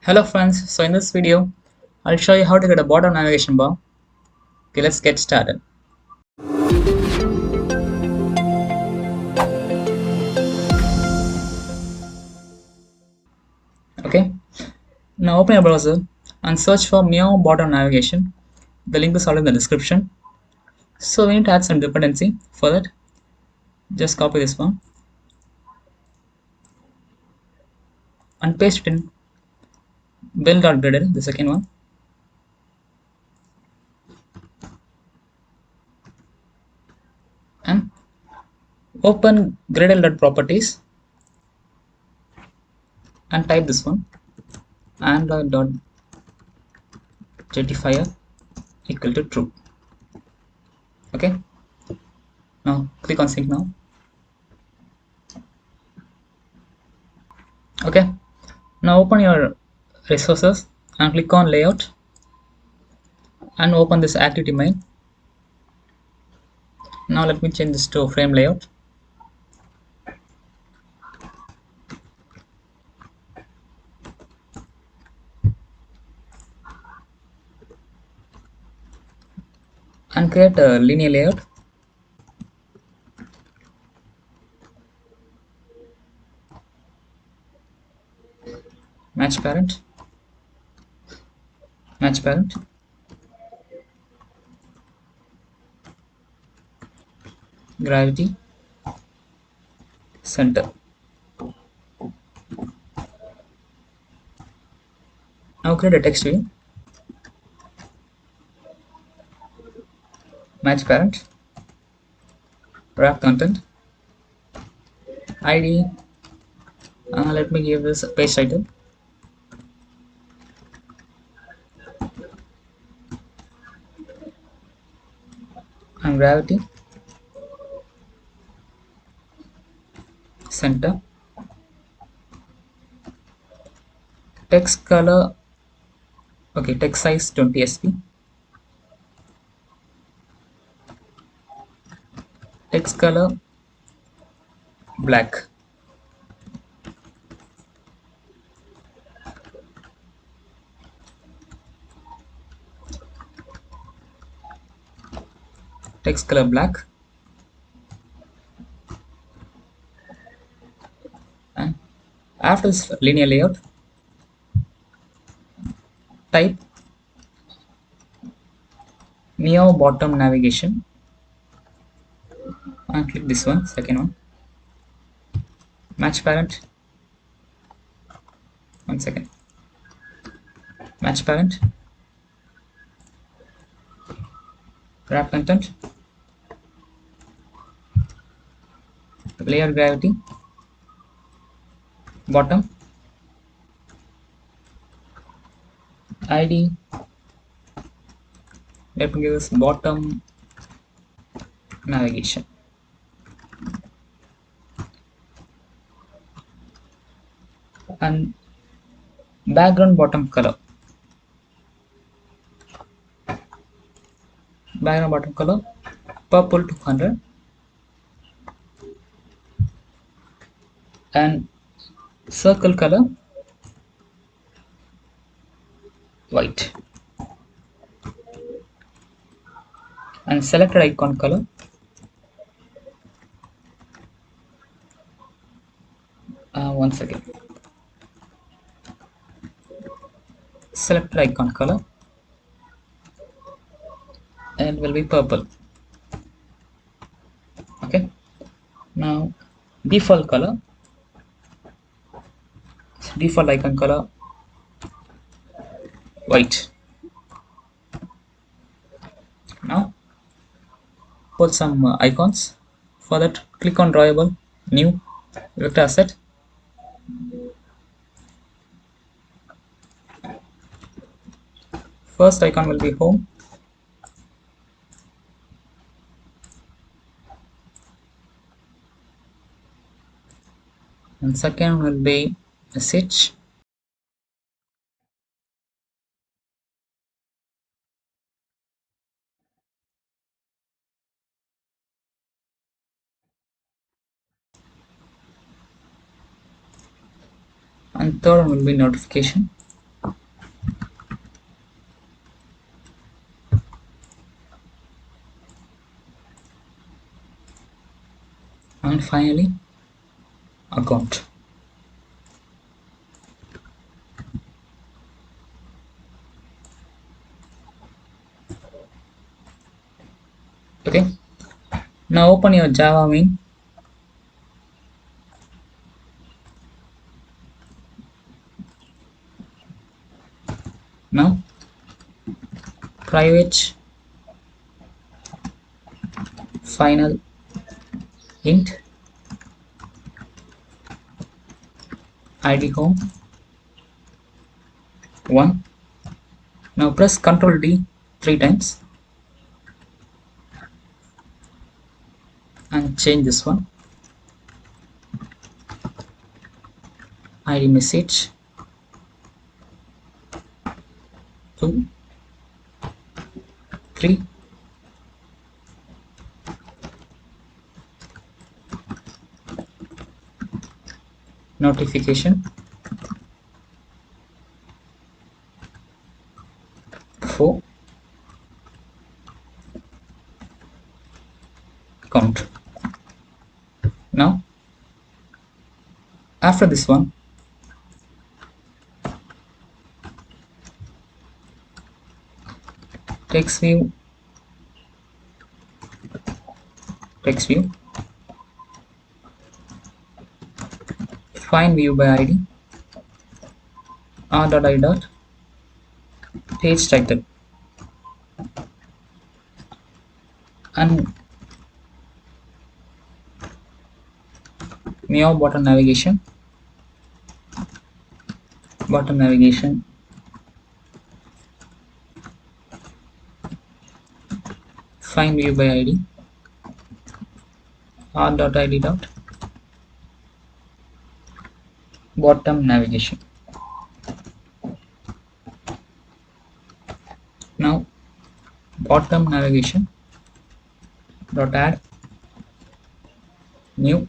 Hello friends, so in this video, I'll show you how to get a bottom navigation bar. Okay, let's get started. Okay, now open your browser and search for Meow bottom navigation. The link is already in the description. So we need to add some dependency. For that, just copy this one and paste it in build.gradle, the second one, and open gradle.properties and type this one android.jettifier equal to true. Okay, now click on sync now. Okay, now open your resources and click on layout and open this activity main. Now let me change this to frame layout and create a linear layout. Match parent, match parent, gravity, center. Now create a text view, match parent, wrap content, ID. Let me give this a page title and gravity, center, text color. Okay, text size 20 sp, text color black, text color black, and after this linear layout, type Neo bottom navigation and click this one, second one, match parent. One second, match parent, wrap content, layer gravity, bottom, ID. Let me give this bottom navigation and background bottom color, background bottom color purple 200 and circle color white and selected icon color one second, selected icon color and will be purple. Okay, now default color, default icon color white. Now put some icons. For that, click on drawable, new, vector asset, first icon will be home, and second will be message, and third one will be notification. and finally account. Okay, now open your Java main. Now private final int id home 1. Now press Ctrl D 3 times and change this one. ID message 2, 3. Notification 4. Count. Now after this one, text view, text view, find view by ID, r.I dot page title, and meow button navigation, find view by ID, r.id dot bottom navigation. Now bottom navigation dot add new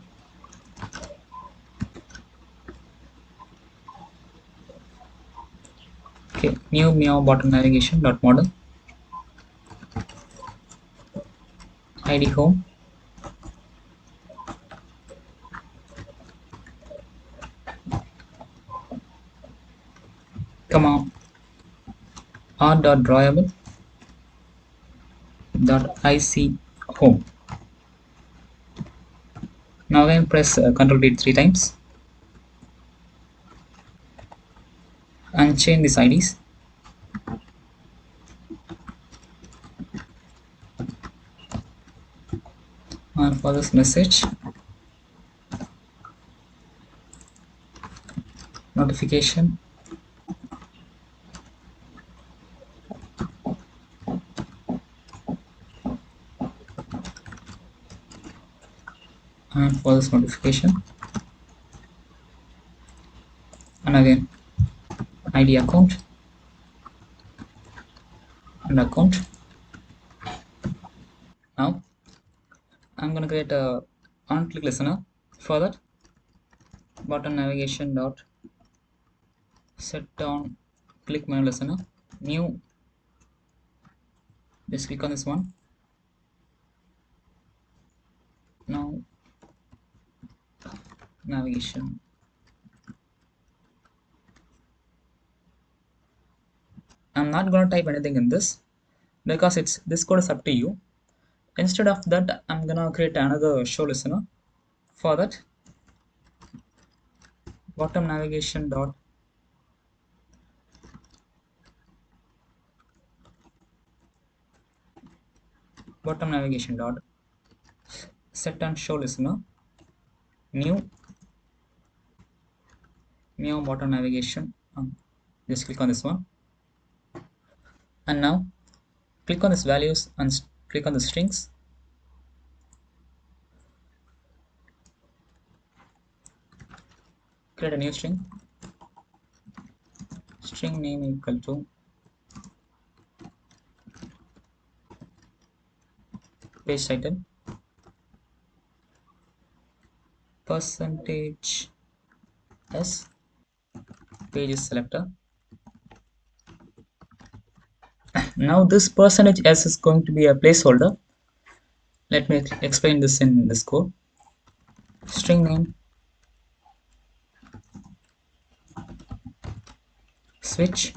new meow bottom navigation dot model id home comma r dot drawable dot ic home. Now again press Ctrl D 3 times and change these IDs. And for this message, notification, and for this notification, and again ID account and account. Now I'm gonna create a on-click listener. For that, button navigation dot set on click menu listener. New, just click on this one. Now navigation. I'm not gonna type anything in this because this code is up to you. Instead of that, I'm gonna create another show listener. For that, bottom navigation dot bottom navigation dot set and show listener new meow bottom navigation. Just click on this one, and now click on this values and click on the strings. Create a new string. String name equal to page title percentage s pages selector. Now this percentage s is going to be a placeholder. Let me explain this in this code. string name, switch,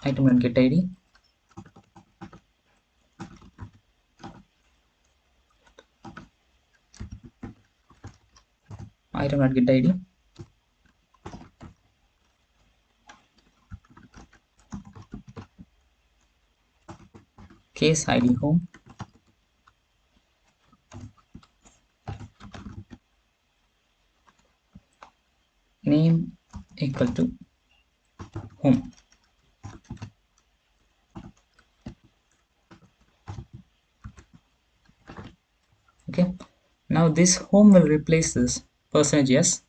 item get id, item get id, case id home, name equal to home. Okay, now this home will replace this percentage yes.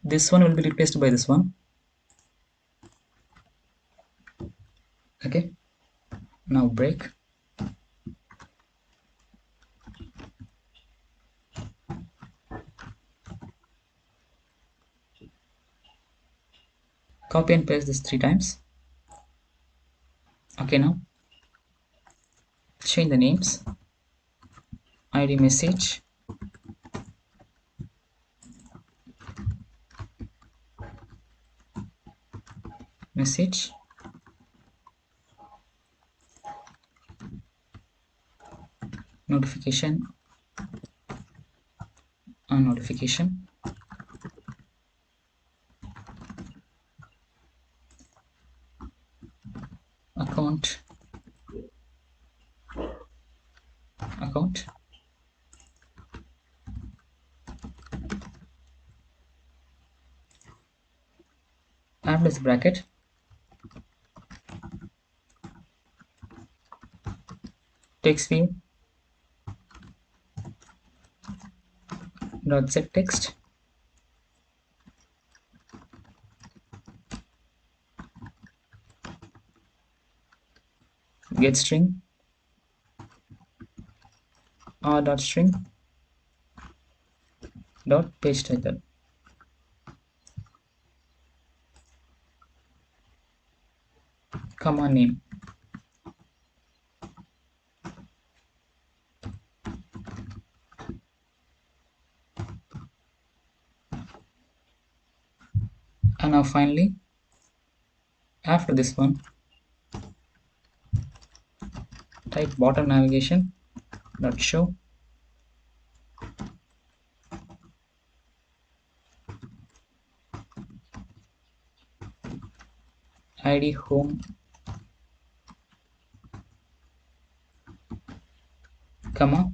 This one will be replaced by this one. Okay, now break. Copy and paste this 3 times. Okay, now change the names, id message, message, notification, notification, account, account, add this bracket, text view dot set text, get string, r dot string dot page title, command name, and now finally after this one type bottom navigation dot show id home, comma,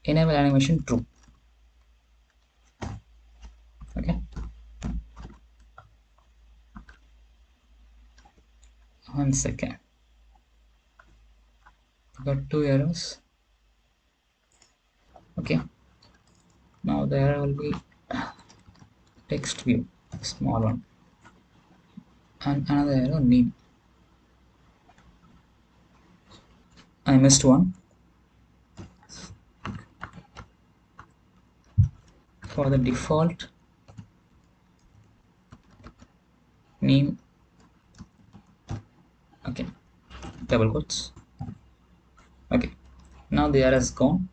enable animation true. Okay, 1 second, got 2 arrows. Okay, now the arrow will be text view, small one, and another arrow name. I missed one. For the default name, okay, double quotes. Okay, now the error is gone.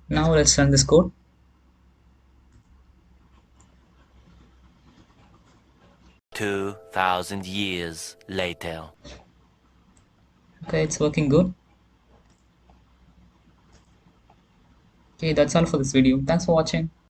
Now let's run this code. $2,000 later. Okay, it's working good. Okay, that's all for this video. Thanks for watching.